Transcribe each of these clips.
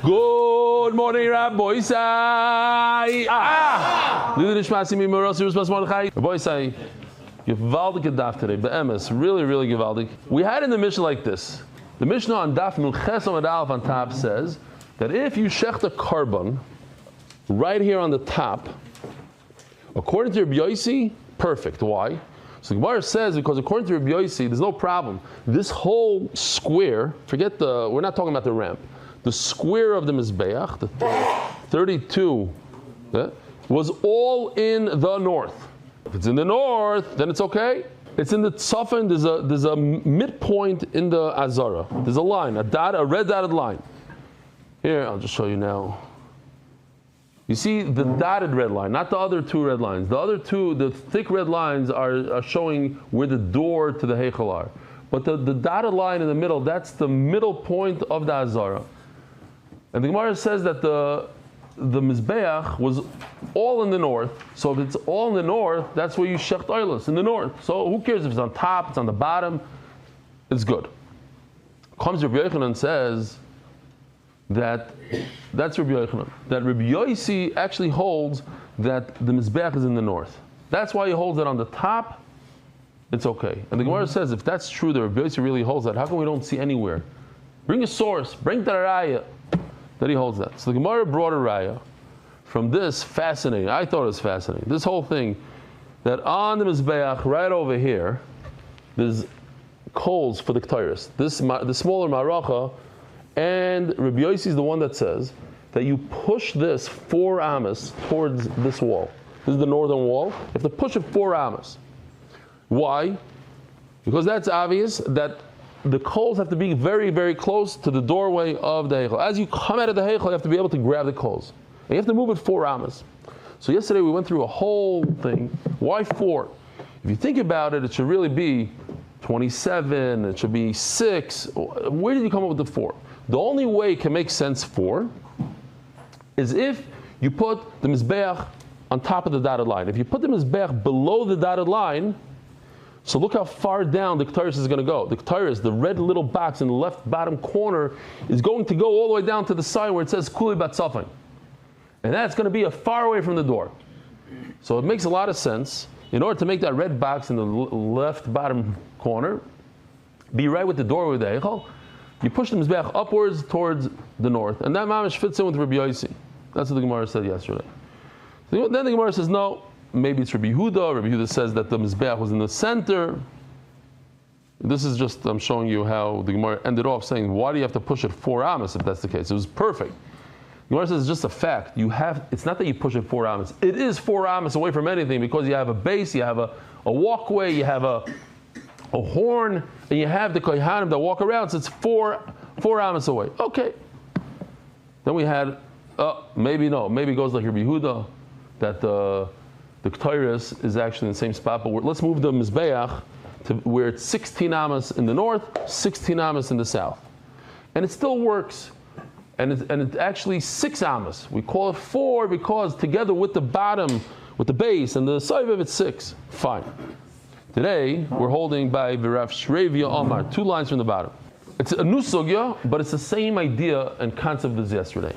Good morning, Rabbi Isai. Rabbi Isai, gewaldige daf today. Be'emes, really gewaldig. We had in the Mishnah like this. The Mishnah on Daf Nunches Amud Aleph on top says that if you shecht a carbon right here on the top, according to Rabbi Yossi, perfect. Why? So the Gemara says because according to Rabbi Yossi, there's no problem. This whole square, we're not talking about the ramp. The square of the Mizbeach, the 32, was all in the north. If it's in the north, then it's okay. It's in the Tzafin, there's a midpoint in the Azara. There's a line, a red dotted line. Here, I'll just show you now. You see the dotted red line, not the other two red lines. The other two, the thick red lines are showing where the door to the Heichal are. But the dotted line in the middle, that's the middle point of the Azara. And the Gemara says that the Mizbeach was all in the north. So if it's all in the north, that's where you shecht oilus, in the north. So who cares if it's on top, it's on the bottom, it's good. Comes Rabbi Yochanan and says that's Rabbi Yochanan. That Rabbi Yossi actually holds that the Mizbeach is in the north. That's why he holds it on the top, it's okay. And the Gemara says if that's true, that Rabbi Yossi really holds that, how come we don't see anywhere? Bring a source, bring the raya that he holds that. So the Gemara brought a raya from this fascinating. I thought it was fascinating. This whole thing that on the Mizbeach right over here, there's coals for the Ketairos. The smaller Maracha, and Rabbi Yossi is the one that says that you push this 4 amas towards this wall. This is the northern wall. You have to push it 4 amas. Why? Because that's obvious that the coals have to be very close to the doorway of the Heichal. As you come out of the Heichal, you have to be able to grab the coals. And you have to move it 4 amas. So yesterday we went through a whole thing. Why 4? If you think about it, it should really be 27, it should be 6. Where did you come up with the 4? The only way it can make sense 4 is if you put the Mizbeach on top of the dotted line. If you put the Mizbeach below the dotted line, so look how far down the Ketairos is going to go. The Ketairos, the red little box in the left bottom corner, is going to go all the way down to the side where it says Kuli Batzafin. And that's going to be far away from the door. So it makes a lot of sense. In order to make that red box in the left bottom corner be right with the doorway of the Eichel, you push the Mizbeach upwards towards the north. And that mamish fits in with Rabbi Yossi. That's what the Gemara said yesterday. Then the Gemara says, no, maybe it's Rabbi Yehuda. Rabbi Yehuda says that the Mizbeach was in the center. This is just, I'm showing you how the Gemara ended off saying, why do you have to push it 4 amas if that's the case? It was perfect. The Gemara says it's just a fact. It's not that you push it 4 amas. It is 4 amas away from anything because you have a base, you have a walkway, you have a horn, and you have the kohanim that walk around, so it's 4 amas away. Okay. Then we had, maybe it goes like Rabbi Yehuda, that the Ketairos is actually in the same spot, but let's move the Mizbeach to where it's 16 amas in the north, 16 amas in the south. And it still works. And it's actually 6 amas. We call it 4 because together with the bottom, with the base and the side of it's 6. Fine. Today, we're holding by Rav Shravia Omar, 2 lines from the bottom. It's a new sugya, but it's the same idea and concept as yesterday.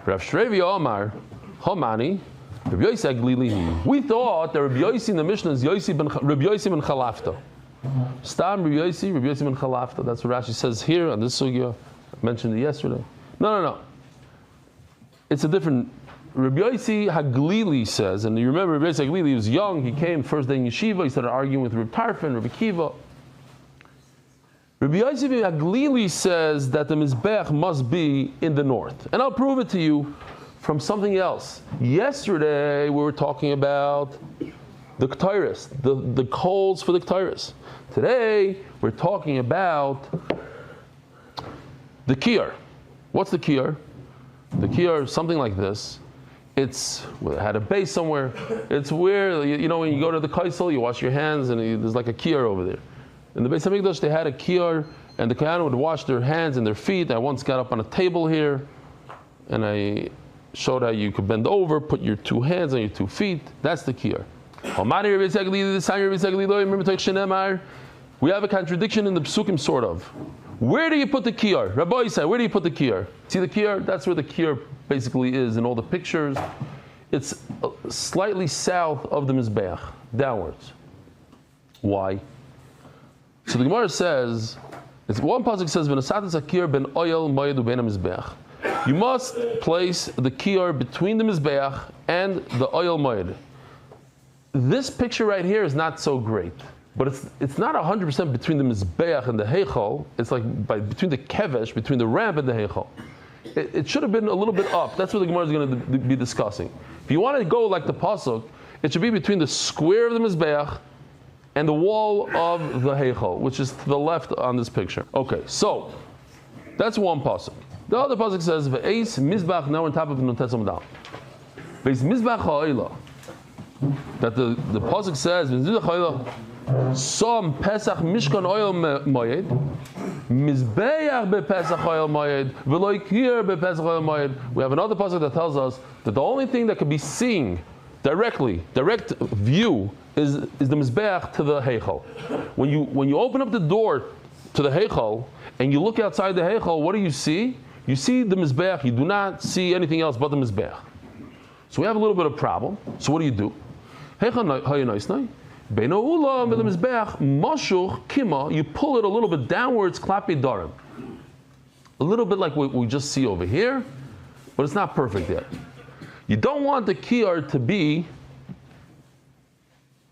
Rav Shravia Omar, Homani, Rabbi Yossi Aglilihi. We thought that Rabbi Yossi in the Mishnah is Rabbi Yossi ben Chalafta. Stam Rabbi Yossi ben Chalafta. That's what Rashi says here on this sugya. I mentioned it yesterday. No. It's a different. Rabbi Yossi Haglili says, and you remember Rabbi Yossi Haglili was young. He came first day in yeshiva. He started arguing with Rabbi Tarfon, Rabbi Kiva. Rabbi Yossi Haglili says that the Mizbeach must be in the north, and I'll prove it to you from something else. Yesterday we were talking about the Ketairos, the coals for the Ketairos. Today we're talking about the kiyar. What's the kiyar? The kiyar is something like this. It had a base somewhere. It's where, when you go to the kaisel, you wash your hands, and there's like a kiyar over there. In the Beis Hamikdash, they had a kiyar, and the kohanim would wash their hands and their feet. I once got up on a table here, and I showed how you could bend over, put your 2 hands on your 2 feet. That's the kiyar. We have a contradiction in the psukim, sort of. Where do you put the kiyar? Rabbi Yisai, where do you put the kiyar? See the kiyar? That's where the kiyar basically is in all the pictures. It's slightly south of the mizbeach, downwards. Why? So the Gemara says, it's one pasuk says, "V'nasatas hakiyar ben oyel moed u'ben hamizbeach." You must place the kiyar between the mizbeach and the oyel moed. This picture right here is not so great, but it's not 100% between the mizbeach and the heichal. It's like between the kevesh, between the ramp and the heichal. It should have been a little bit up. That's what the Gemara is going to be discussing. If you want to go like the pasuk, it should be between the square of the mizbeach and the wall of the heichal, which is to the left on this picture. Okay, so that's one pasuk. The other pasuk says, "Ve'eis mizbach," now on top of Nutetzam Dal. "Ve'eis mizbach ha'oila." That the pasuk says, "Mizbach ha'oila, som pesach mishkan oil moed, mizbeach bepesach oil moed, v'lo ikir bepesach oil moed." We have another pasuk that tells us that the only thing that can be seen direct view is the mizbeach to the heichal. When you open up the door to the heichal and you look outside the heichal, what do you see? You see the mizbeach. You do not see anything else but the mizbeach. So we have a little bit of problem. So what do you do? You pull it a little bit downwards, klapi darim. A little bit like what we just see over here, but it's not perfect yet. You don't want the kiyar to be.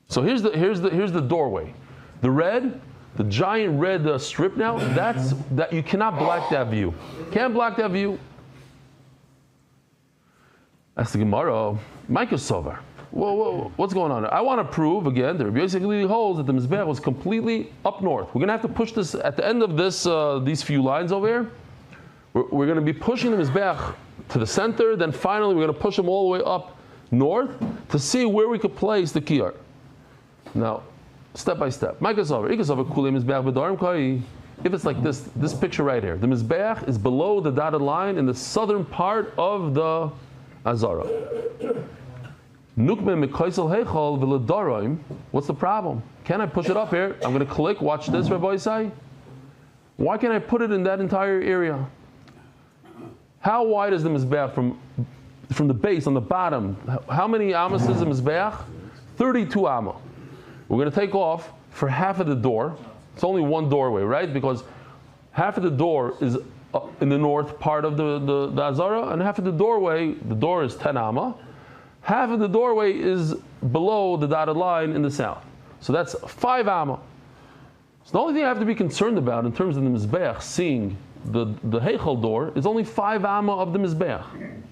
So here's the doorway. The giant red strip now, that you cannot block that view. Can't block that view. That's the Gemara. Micah Sovar. Whoa, what's going on? I want to prove again that Rabbi basically holds that the mizbeach was completely up north. We're going to have to push this at the end of this these few lines over here. We're going to be pushing the mizbeach to the center. Then finally we're going to push them all the way up north to see where we could place the kiyar. Now, step by step. If it's like this picture right here, the mizbeach is below the dotted line in the southern part of the Chazarah. What's the problem? Can I push it up here? I'm going to click. Watch this, Rabbi Yisai. Why can't I put it in that entire area? How wide is the mizbeach from the base on the bottom? How many amas is the mizbeach? 32 amma. We're going to take off for half of the door. It's only one doorway, right? Because half of the door is in the north part of the Chazarah, and half of the door is 10 amma. Half of the doorway is below the dotted line in the south. So that's 5 amma. So the only thing I have to be concerned about in terms of the mizbeach seeing the heichal door is only 5 amma of the mizbeach.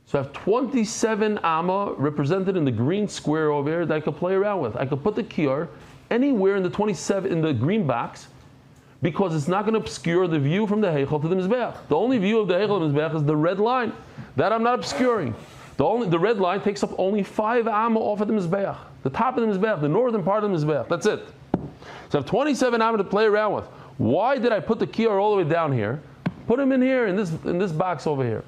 So I have 27 amma represented in the green square over here that I could play around with. I could put the kiyar anywhere in the 27 in the green box because it's not going to obscure the view from the heichal to the mizbeach. The only view of the heichal to the mizbeach is the red line. That I'm not obscuring. The red line takes up only 5 amma off of the mizbeach. The top of the mizbeach, the northern part of the mizbeach. That's it. So I have 27 amma to play around with. Why did I put the kiyar all the way down here? Put him in here, in this box over here.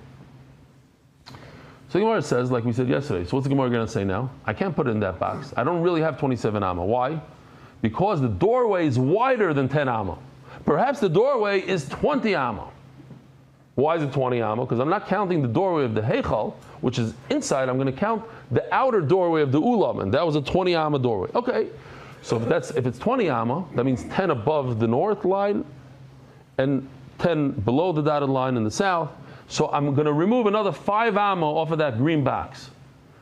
So the Gemara says, like we said yesterday, so what's the Gemara going to say now? I can't put it in that box. I don't really have 27 amma. Why? Because the doorway is wider than 10 amma. Perhaps the doorway is 20 amma. Why is it 20 amma? Because I'm not counting the doorway of the heichal, which is inside. I'm going to count the outer doorway of the ulam, and that was a 20 amma doorway. Okay, so if it's 20 amma, that means 10 above the north line and 10 below the dotted line in the south. So I'm going to remove another 5 amma off of that green box.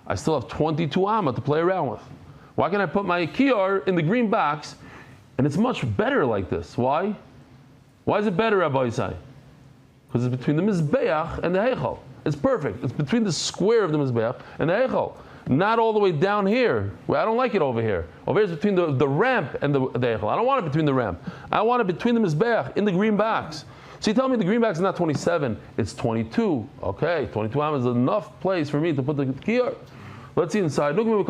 I still have 22 amma to play around with. Why can't I put my kiyar in the green box? And it's much better like this. Why? Why is it better, Rabbi Yisai? Because it's between the mizbeach and the heichal. It's perfect. It's between the square of the mizbeach and the heichal. Not all the way down here. Well, I don't like it over here. Over here is between the ramp and the heichal. I don't want it between the ramp. I want it between the mizbeach in the green box. So you tell me the green box is not 27, it's 22. Okay, 22 amma is enough place for me to put the kiyar. Let's see inside. And even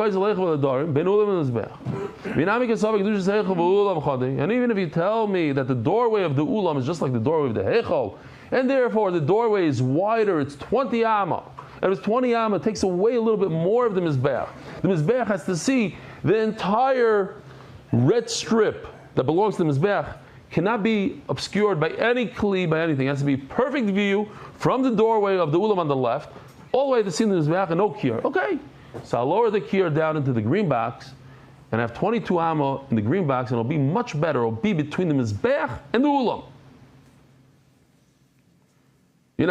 if you tell me that the doorway of the ulam is just like the doorway of the heichal, and therefore the doorway is wider, it's 20 amma. And if it's 20 amma, it takes away a little bit more of the mizbeach. The mizbeach has to see the entire red strip that belongs to the mizbeach cannot be obscured by any kli, by anything. It has to be perfect view from the doorway of the ulam on the left, all the way to the mizbeach and no kiyar. Okay, so I'll lower the kiyar down into the green box and have 22 amma in the green box, and it'll be much better. It'll be between the mizbeach and the ulam. It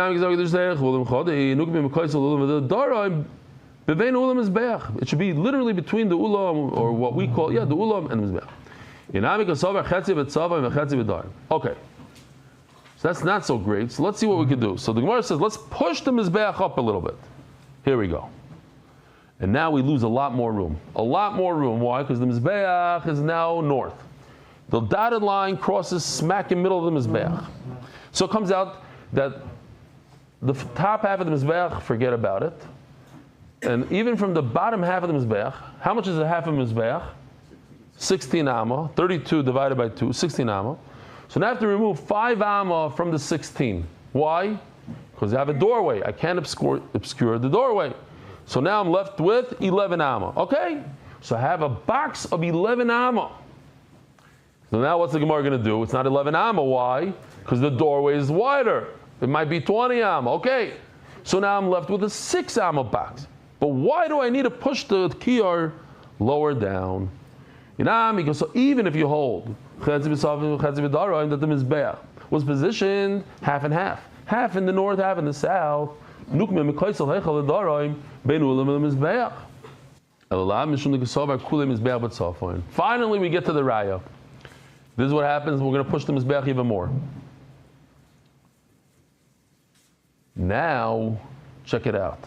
should be literally between the ulam, or what we call, the ulam and the mizbeach. Okay, so that's not so great. So let's see what we can do. So the Gemara says, let's push the mizbeach up a little bit. Here we go. And now we lose a lot more room. A lot more room. Why? Because the mizbeach is now north. The dotted line crosses smack in the middle of the mizbeach. So it comes out that the top half of the mizbeach, forget about it. And even from the bottom half of the mizbeach, how much is a half of the mizbeach? 16 amma. 32 divided by 2, 16 amma. So now I have to remove 5 amma from the 16. Why? Because I have a doorway. I can't obscure the doorway. So now I'm left with 11 amma. Okay? So I have a box of 11 amma. So now what's the Gemara going to do? It's not 11 amma. Why? Because the doorway is wider. It might be 20 amma. Okay? So now I'm left with a 6 amma box. But why do I need to push the kiyar lower down? Because so even if you hold that the mizbeach was positioned half and half, half in the north, half in the south, finally we get to the raya. This is what happens. We're going to push the mizbeach even more. Now, check it out.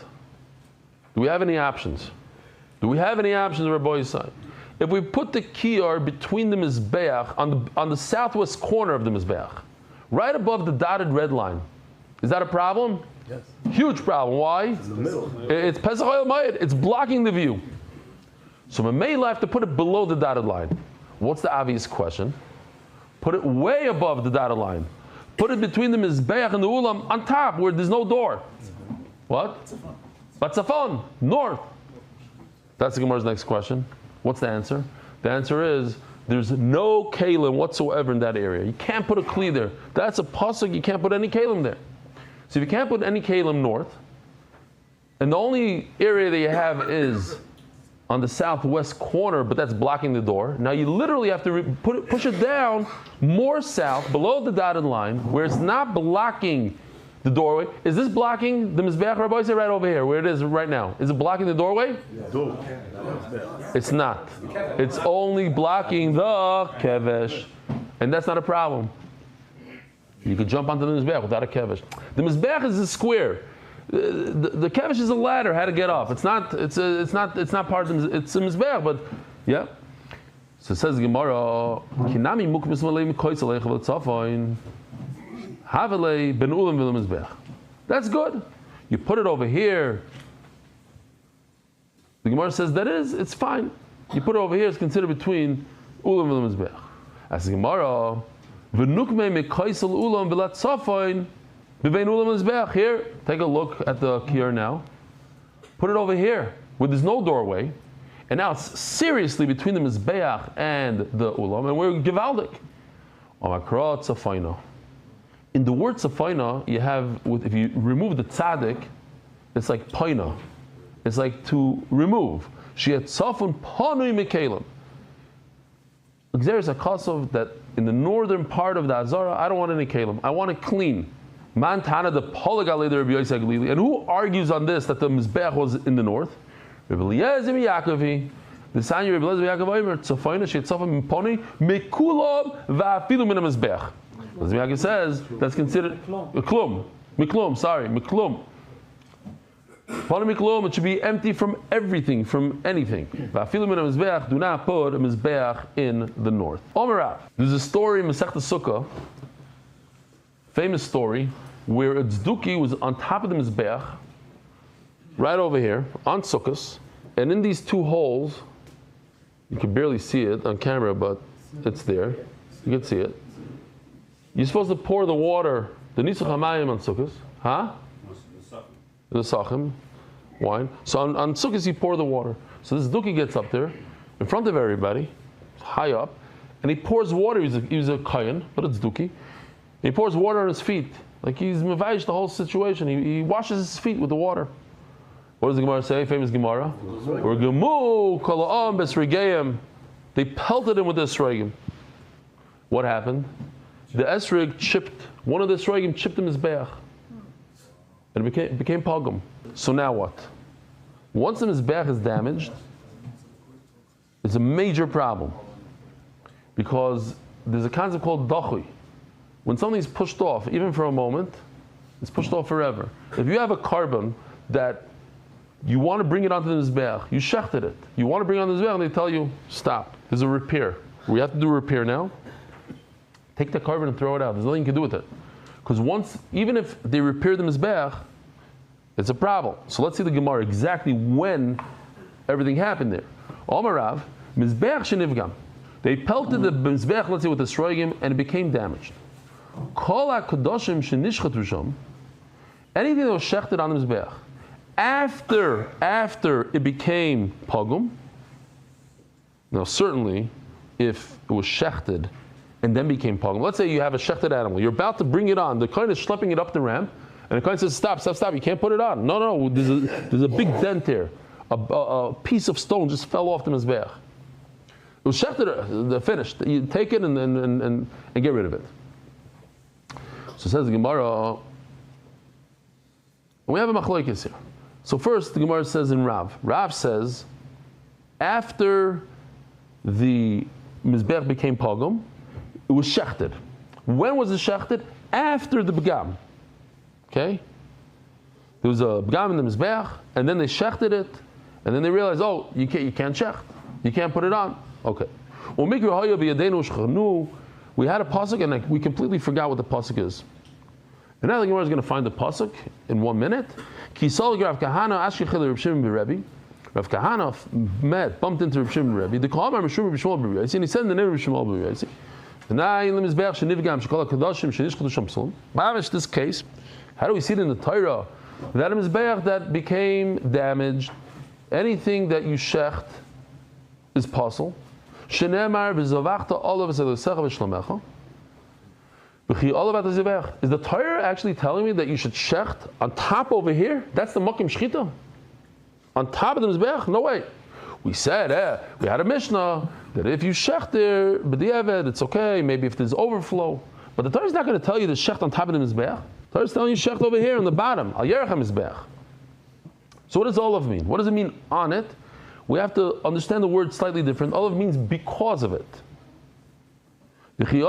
Do we have any options? Do we have any options, Rabbi's side? If we put the kiyar between the mizbeach on the southwest corner of the mizbeach, right above the dotted red line, is that a problem? Yes. Huge problem. Why? It's in the middle. It's Pesach Oyel Mayit. It's blocking the view. So Mamela have to put it below the dotted line. What's the obvious question? Put it way above the dotted line. Put it between the mizbeach and the ulam on top where there's no door. What? Batzafon, north. That's the Gemara's next question. What's the answer? The answer is there's no kalim whatsoever in that area. You can't put a kli there. That's a pasuk. You can't put any kalim there. So if you can't put any kalim north, and the only area that you have is on the southwest corner, but that's blocking the door. Now you literally have to push it down more south, below the dotted line, where it's not blocking the doorway. Is this blocking the mizbeach, Rabbi? Say right over here, where it is right now. Is it blocking the doorway? Yeah. It's not. It's only blocking the kevesh, and that's not a problem. You could jump onto the mizbeach without a kevesh. The mizbeach is a square. The kevesh is a ladder. How to get off? It's not part of the. It's a mizbeach, but yeah. So it says the Gemara, Kinami mukmis malei mikoytzalei chavatzafoin. That's good. You put it over here. The Gemara says it's fine. You put it over here, it's considered between ulam and mizbeach. As the Gemara, v'nukmei mekaisel ulam v'lat safayin b'vein ulam and mizbeach. Here, take a look at the kiyar now. Put it over here, where there's no doorway, and now it's seriously between the mizbeach and the ulam, and we're givaldik. Omakra tzafayna. In the word tzafayna, you have, if you remove the tzaddik, it's like paina. It's like to remove. She had tzafun panui mekalim. There's a kasov that in the northern part of the Chazarah, I don't want any kalim. I want it clean. Mantana the poligale the Rabbi Yosef Galili. And who argues on this that the mizbeach was in the north? Rabbi Eliezer Yaakov. The sign of Rabbi Eliezer Yaakov tzafayna she had tzafun panui mekulam va'afilu min mizbeach. As Yaakov says, that's considered a klum. Miklum, sorry, miklum. It should be empty from everything, from anything. Do not put a mizbeach in the north. There's a story in Masechta Sukkah, famous story, where a tzduki was on top of the mizbeach, right over here, on Sukkos, and in these two holes, you can barely see it on camera, but it's there. You can see it. You're supposed to pour the water, the Nisuch HaMayim on Sukkos, huh? The Sachim, wine. So on Sukkot you pour the water. So this Duki gets up there, in front of everybody, high up, and and he pours water. He's a kohen, but it's duki. He pours water on his feet, like he's mevayish the whole situation. He washes his feet with the water. What does the Gemara say? Famous Gemara. They pelted him with the esrogim. What happened? The esrog chipped, one of the esrogim chipped him his beach. And it became pogum. So now what? Once the mizbeach is damaged, it's a major problem. Because there's a concept called dachui. When something's pushed off, even for a moment, it's pushed off forever. If you have a carbon that you want to bring it onto the mizbeach, you shechted it. You want to bring it on the mizbeach, and they tell you, stop. There's a repair. We have to do a repair now. Take the carbon and throw it out. There's nothing you can do with it. Because once, even if they repair the mizbeach, it's a problem. So let's see the Gemara exactly when everything happened there. Omarav, mizbeach shenivgam. They pelted the mizbeach, let's say, with the sroigim, and it became damaged. Kol ha-kadoshim shenishchatu sham. Anything that was shechted on the mizbeach, after it became pogum. Now certainly, if it was shechted and then became pogum, let's say you have a shechted animal, you're about to bring it on, the kohen is schlepping it up the ramp, and the kohen says, stop, you can't put it on. No, there's a big dent here. A piece of stone just fell off the mizbeach. It was shechted, finished. You take it and get rid of it. So says the Gemara, and we have a machlokes here. So first, the Gemara says in Rav. Rav says, after the mizbeach became pogum, it was shechted. When was it shechted? After the begam. Okay? There was a begam in the mizbeach, and then they shechted it, and then they realized, oh, you can't shecht. You can't put it on. Okay. We had a pasuk, and we completely forgot what the pasuk is. And now the Gemara is going to find the pasuk in 1 minute. Rav Kahana bumped into Rav Shimon Rebbe. The Kol Amar Mishum Rav Shmuel Rebbe. And he said in the name of Rav Shmuel Rebbe. This case, how do we see it in the Torah? That a mizbeach that became damaged, anything that you shecht is possible. Shenemar v'zavachta olav v'selusecha v'shlomecha. Is the Torah actually telling me that you should shecht on top over here? That's the makim shchita? On top of the mizbeach? No way. We said, we had a Mishnah that if you shecht there, b'diavad, it's okay, maybe if there's overflow. But the Torah is not going to tell you to shecht on top of the mizbeach. The Torah is telling you shecht over here on the bottom, al yerech mizbeach. So what does olav mean? What does it mean on it? We have to understand the word slightly different. Olav means because of it. It means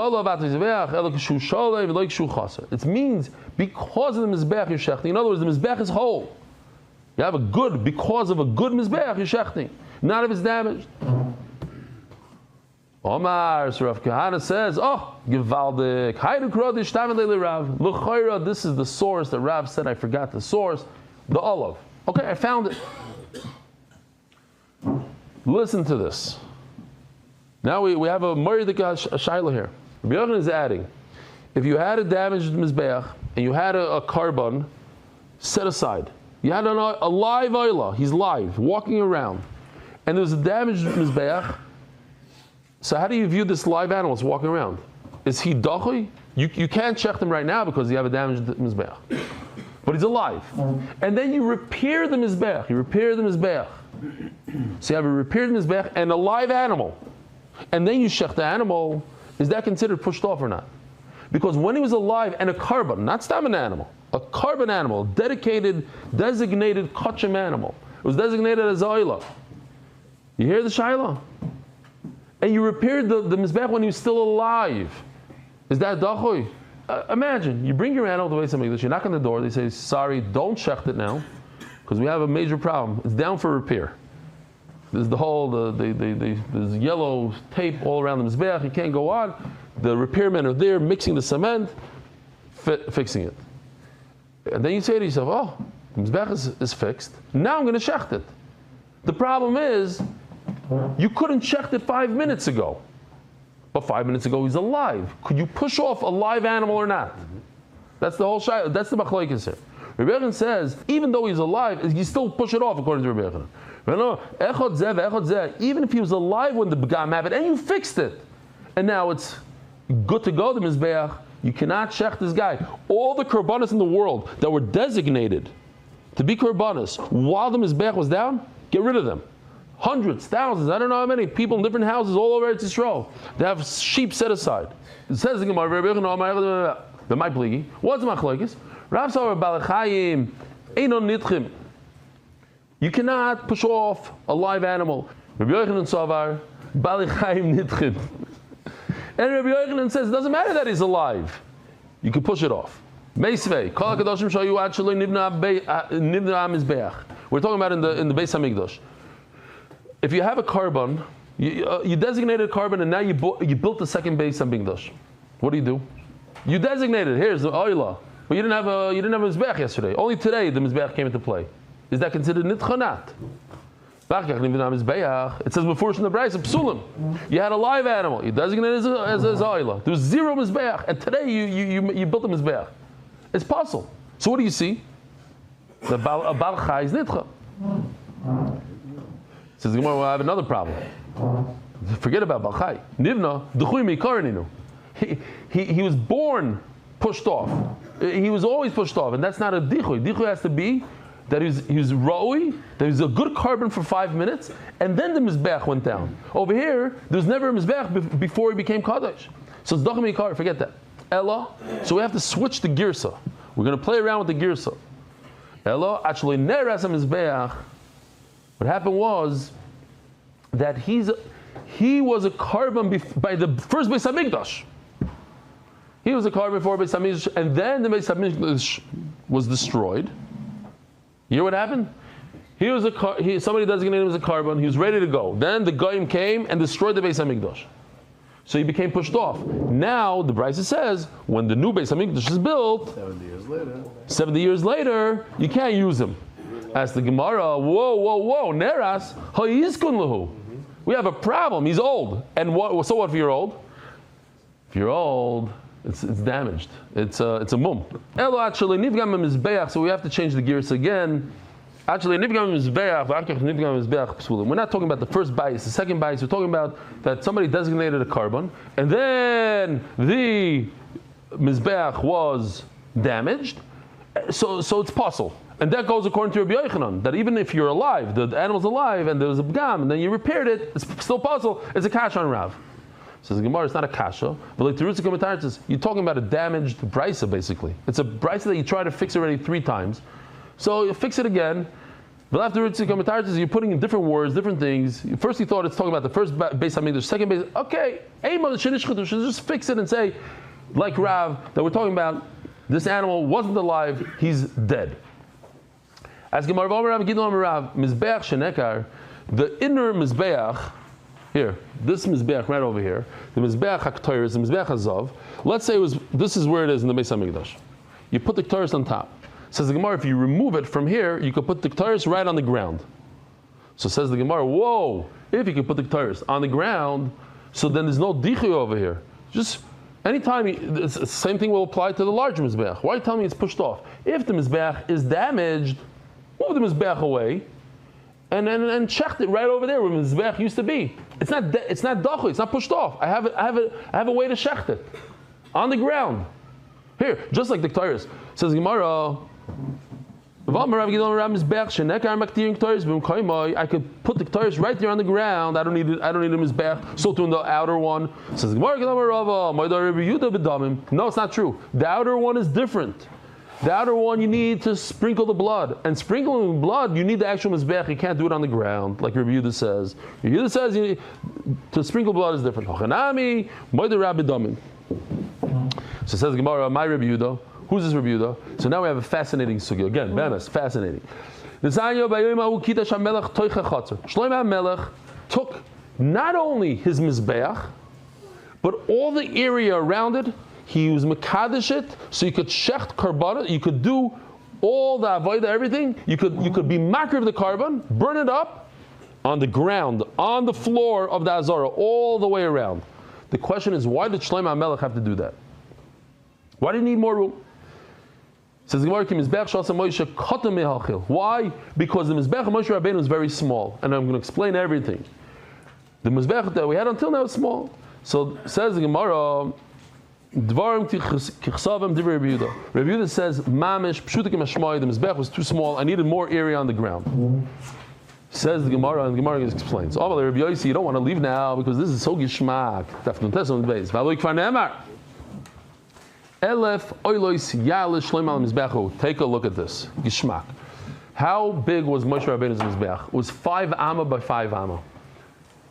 because of the mizbeach you're shechting. In other words, the mizbeach is whole. You have a good, because of a good mizbeach you're shechting. Not if it's damaged. Omar, so Rav Kahana says, oh, Givaldik, Rav. This is the source that Rav said, I forgot the source, the olav. Okay, I found it. Listen to this. Now we have a Moridik Shaila here. Rabbi Yochanan is adding, if you had a damaged mizbeach and you had a carbon set aside, you had a live oila, he's live, walking around, and there's a damaged mizbeach, so how do you view this live animal that's walking around? Is he dachui? You can't check him right now because you have a damaged mizbeach. But he's alive. And then you repair the mizbeach. So you have a repaired mizbeach and a live animal. And then you shech the animal. Is that considered pushed off or not? Because when he was alive and a carbon, not stam an animal, a carbon animal, dedicated, designated kachim animal, it was designated as oila. You hear the shaila? And you repaired the mizbeach when he was still alive. Is that dachui? Imagine, you bring your animal to the way somebody, you knock on the door, they say, sorry, don't shecht it now, because we have a major problem. It's down for repair. There's there's yellow tape all around the mizbeach, you can't go on. The repairmen are there mixing the cement, fixing it. And then you say to yourself, oh, the mizbeach is fixed, now I'm going to shecht it. The problem is, you couldn't shecht it 5 minutes ago. But 5 minutes ago he's alive. Could you push off a live animal or not? That's the whole shayla. That's the machlokes here. Rabbi Yochanan says, even though he's alive, you still push it off according to Rabbi Yochanan. Even if he was alive when the begam happened and you fixed it, and now it's good to go to Mizbeach, you cannot shech this guy. All the korbanos in the world that were designated to be korbanos while the Mizbeach was down, get rid of them. Hundreds, thousands, I don't know how many people in different houses all over Eretz Yisrael. They have sheep set aside. It says the Gemara, the my pligi. What's machlokes? Rav Savar Balachayim, Einon Nitchim. You cannot push off a live animal. Rabbi Yochanan Savar Balachayim Nitchim. And Rabbi Yochanan says it doesn't matter that he's alive. You can push it off. Meisvei, Kol HaKadoshim Shayu Ad Shaloi Nivna Mizbeach. We're talking about in the Beis HaMikdash. If you have a carbon, you designated a carbon, and now you built the second Beis HaMikdash. What do? You designated. Here's the oila, but you didn't have a mizbeach yesterday. Only today the mizbeach came into play. Is that considered nitchanat? It says before in the Brayso psulim. You had a live animal. You designated as oila. There was zero mizbeach, and today you built a mizbeach. It's possible. So what do you see? The Baal Chai is nitcha. Says the Gemara, well, I have another problem. Forget about Baal Chai. Nivna d'chui mikarninu. He was born pushed off. He was always pushed off, and that's not a dichui. Dichui has to be that he was roi, that he was a good carbon for 5 minutes, and then the mizbeach went down. Over here, there was never a mizbeach before he became kadosh. So it's dachim ikar. Forget that. Ella. So we have to switch the girsa. We're going to play around with the girsa. Ella actually neras a mizbeach. What happened was that he was a carbon by the first Beis HaMikdash. He was a carbon before Beis HaMikdash, and then the Beis HaMikdash was destroyed. You hear what happened? Somebody designated him as a carbon. He was ready to go. Then the Goyim came and destroyed the Beis HaMikdash. So he became pushed off. Now the Brayso says when the new Beis HaMikdash is built, 70 years later, you can't use him. Ask the Gemara, whoa, Neras, ha'yizkun lahu. We have a problem. He's old. And so what if you're old? If you're old, it's damaged. It's a mum. Elo actually nivgam mizbeach, so we have to change the gears again. Actually, nivgam mizbeach, we're not talking about the first bias, the second bias. We're talking about that somebody designated a carbon, and then the mizbeach was damaged. So it's possible. And that goes according to Rabbi Yochanan, that even if you're alive, the animal's alive, and there was a pgam, and then you repaired it, it's still possible. It's a kasha on Rav. Says the Gemara, it's not a kasha. But like the Rutzik Kommentator says, you're talking about a damaged brisa, basically. It's a brisa that you try to fix already 3 times. So you fix it again. But after Rutzik Kommentator says, you're putting in different words, different things. First you thought it's talking about the first Beis HaMikdash, second Beis. Okay, should just fix it and say, like Rav, that we're talking about this animal wasn't alive, he's dead. As Gemara Rav Gidon Rav Mizbeach Shenekar, the inner Mizbeach, here, this Mizbeach right over here, the Mizbeach HaKtoris, the Mizbeach HaZav, let's say this is where it is in the Beis HaMikdash. You put the Ktoris on top. Says the Gemara, if you remove it from here, you could put the Ktoris right on the ground. So says the Gemara, whoa, if you can put the Ktoris on the ground, so then there's no dichui over here. Just anytime, the same thing will apply to the larger Mizbeach. Why tell me it's pushed off? If the Mizbeach is damaged, move the mizbeach away, and checked it right over there where the mizbeach used to be. It's not dachui. It's not pushed off. I have a way to shecht it on the ground. Here, just like the Ketores. Says Gemara, I could put the Ketores right there on the ground. I don't need a mizbeach. So to the outer one. Says Gemara, no, it's not true. The outer one is different. The outer one, you need to sprinkle the blood. And sprinkling blood, you need the actual mizbeach. You can't do it on the ground, like Rabbi Yehuda says. Rabbi Yehuda says to sprinkle blood is different. So says Gemara, my Rabbi Yehuda. Who's this Rabbi Yehuda? So now we have a fascinating sugya. Again, Bemes, fascinating. Shlomo HaMelech took not only his mizbeach, but all the area around it. He was mekadesh it, so you could shecht karbon, you could do all the avodah, everything. You could be makriv of the carbon, burn it up on the ground, on the floor of the Azara, all the way around. The question is, why did Shlomo HaMelech have to do that? Why did he need more room? Says the Gemara, why? Because the Mizbech of Moshe Rabbeinu is very small, and I'm going to explain everything. The Mizbech that we had until now is small. So says the Gemara, Dvarim kichsavim divrei Rabbi Yehuda. Rabbi Yehuda says, Mamish pshutik mashmai. The mizbech was too small. I needed more area on the ground. Says the Gemara, and the Gemara explains. Oh, but Rabbi Yossi, you don't want to leave now because this is so gishmak. Daf nun tes on the base. V'aloi kfar ne'emar. Elef oilois yalish shleim al mizbechu. Take a look at this. Gishmak. How big was Moshe Rabbeinu's mizbech? It was 5 amma by 5 amma.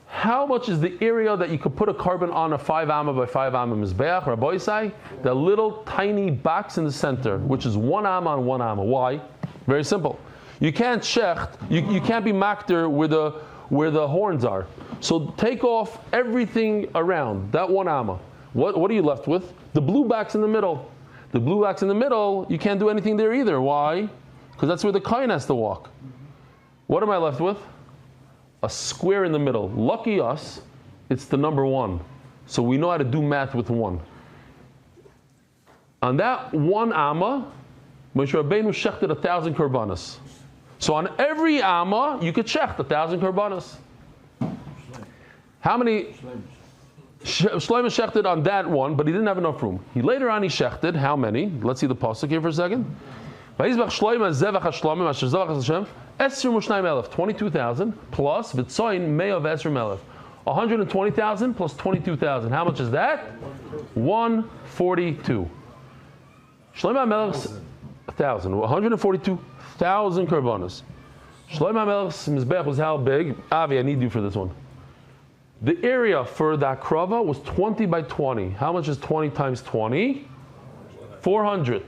How much is the area that you could put a carbon on a 5 amma by 5 amma mizbech? Rabbi Yossi, the little tiny box in the center, which is 1 amma on 1 amma. Why? Very simple. You can't shecht, you can't be makter where the horns are. So take off everything around, that 1 amma. What are you left with? The blue box in the middle. The blue box in the middle, you can't do anything there either. Why? Because that's where the kohen has to walk. What am I left with? A square in the middle. Lucky us, it's the number 1. So we know how to do math with 1. On that 1 amma, Moshe Rabbeinu shechted 1,000 korbanos. So on every amma, you could shecht 1,000 korbanos. How many? Shlomo shechted on that one, but he didn't have enough room. Later on he shechted, how many? Let's see the pasuk here for a second. 22,000 plus v'tzoyin me'av esrim elef. 120,000 plus 22,000. How much is that? 142. Shlomo HaMelech's 1,000. 142,000 korbanos. Shlomo HaMelech's mizbech was how big? Avi, I need you for this one. The area for that krava was 20 by 20. How much is 20 times 20? 400.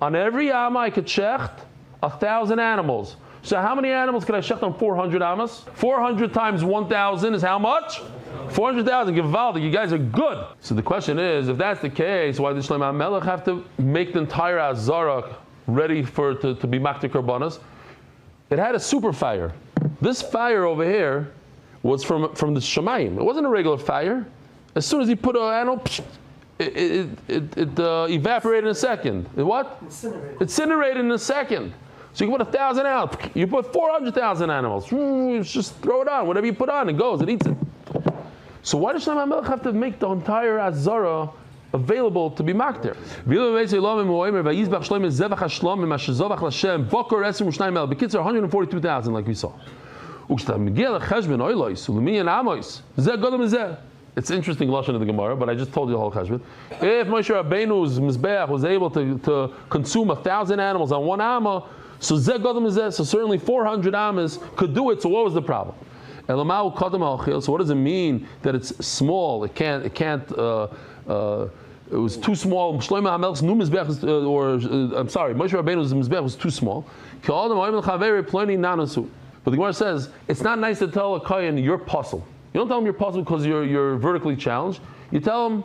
On every amma I could shecht 1,000 animals. So how many animals can I shecht on 400 ammas? 400 times 1,000 is how much? 400,000. Givaldik, you guys are good. So the question is, if that's the case, why did Shlomo HaMelech have to make the entire Azara ready to be makter korbanos? It had a super fire. This fire over here was from the Shemayim. It wasn't a regular fire. As soon as he put an animal, it evaporated in a second. It what? Incinerated in a second. So you can put 1,000 out. You put 400,000 animals. Just throw it on. Whatever you put on, it goes. It eats it. So why does Shlomo HaMelech have to make the entire Azara available to be makter? Bekitzer 142,000, like we saw. It's interesting lashon of the Gemara, but I just told you the whole cheshbon. If Moshe Rabbeinu's mizbeach was able to consume 1,000 animals on 1 amma, so certainly 400 ammas could do it. So what was the problem? So what does it mean that it's small? It can't. It was too small. Shlomo HaMelech's new mizbeach, Moshe Rabbeinu's mizbeach was too small. But the Gemara says it's not nice to tell a kohen you're puzzled. You don't tell him you're puzzled because you're vertically challenged. You tell him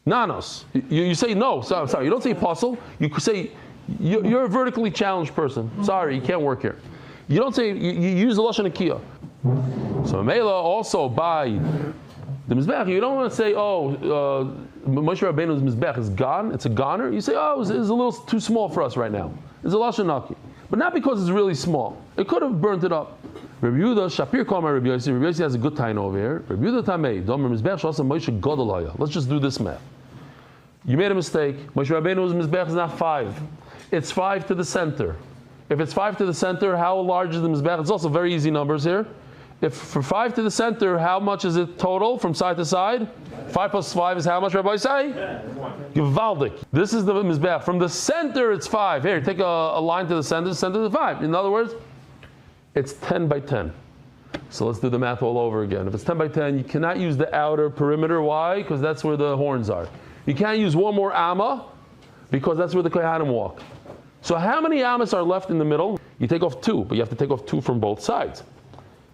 nanos. You say no. Sorry. You don't say puzzle. You say you're a vertically challenged person. Sorry, you can't work here. You don't say. You use the lashon akiyah. So Mela also by the mizbech. You don't want to say Moshe Rabbeinu's mizbech is gone. It's a goner. You say it's a little too small for us right now. It's a lashon akiyah. But not because it's really small. It could have burnt it up. Rabbi Yehuda, Shapir Kama Rabbi Yossi. Rabbi Yossi has a good time over here. Rabbi Yehuda Tamei, Domer Mizbech Shasa Moshe Godolaya. Let's just do this math. You made a mistake. Moshe Rabbeinu's Mizbech is not 5. It's 5 to the center. If it's 5 to the center, how large is the Mizbech? It's also very easy numbers here. If for 5 to the center, how much is it total from side to side? 5 plus 5 is how much, Rabbi say? Givaldik. This is the Mizbech. From the center, it's 5. Here, take a line to the center to 5. In other words, it's 10 by 10. So let's do the math all over again. If it's 10 by 10, you cannot use the outer perimeter. Why? Because that's where the horns are. You can't use one more amma because that's where the kohanim walk. So how many ammas are left in the middle? You take off 2, but you have to take off 2 from both sides.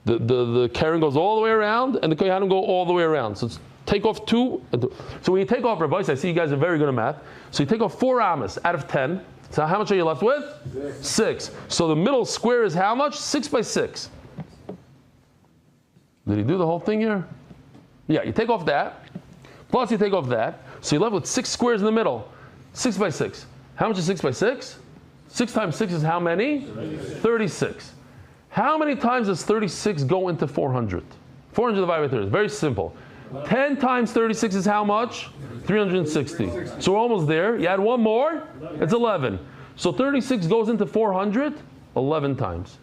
The Karen goes all the way around, and the Kohanim go all the way around. So it's take off 2. So when you take off, Rabbi, I see you guys are very good at math. So you take off 4 ammas out of 10. So how much are you left with? 6. So the middle square is how much? 6 by 6. Did he do the whole thing here? Yeah, you take off that, plus you take off that. So you're left with 6 squares in the middle. 6 by 6. How much is 6 by 6? 6 times 6 is how many? 36. How many times does 36 go into 400? 400 divided by 30. Very simple. 10 times 36 is how much? 360. So we're almost there. You add one more, it's 11. So 36 goes into 400 11 times.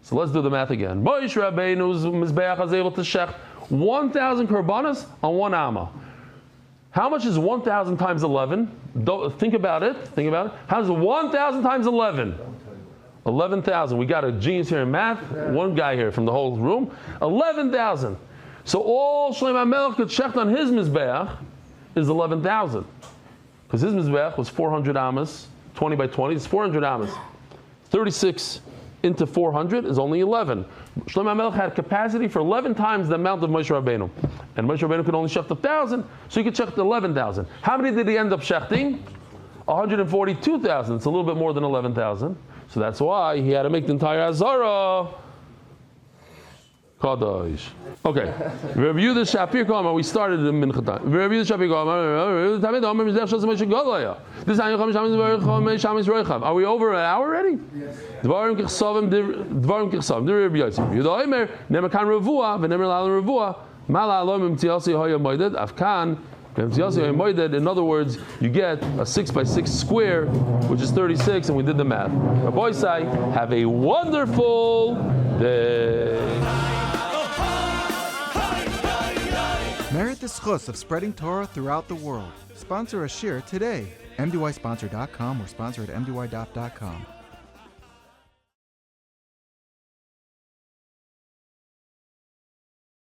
So let's do the math again. Moshe Rabbeinu's Mizbeach is able to shecht 1,000 korbanos on one amma. How much is 1,000 times 11? Think about it. How is 1,000 times 11? 11,000. We got a genius here in math. One guy here from the whole room. 11,000. So all Shlomo HaMelech could shecht on his Mizbeach is 11,000. Because his Mizbeach was 400 amas, 20 by 20, it's 400 amas. 36 into 400 is only 11. Shlomo HaMelech had capacity for 11 times the amount of Moshe Rabbeinu. And Moshe Rabbeinu could only shecht 1,000, so he could shecht 11,000. How many did he end up shechting? 142,000. It's a little bit more than 11,000. So that's why he had to make the entire Chazarah Kadosh. Okay. Review the Shapir Kama. We started in Minchatan. Review the Shapir Kama. Are we over an hour already? Yes. Dvarim Kichsavim. Rabbi Yosef. Yedoimer Nemakan Revua v'Nemer Lal Revua Mala Alom Imtiasi Hoya Moeded Afkan. In other words, you get a 6 by 6 square, which is 36, and we did the math. Rabbi Say, have a wonderful day. Merit the schus of spreading Torah throughout the world. Sponsor a shir today. MDYsponsor.com or sponsor at MDYDAF.com.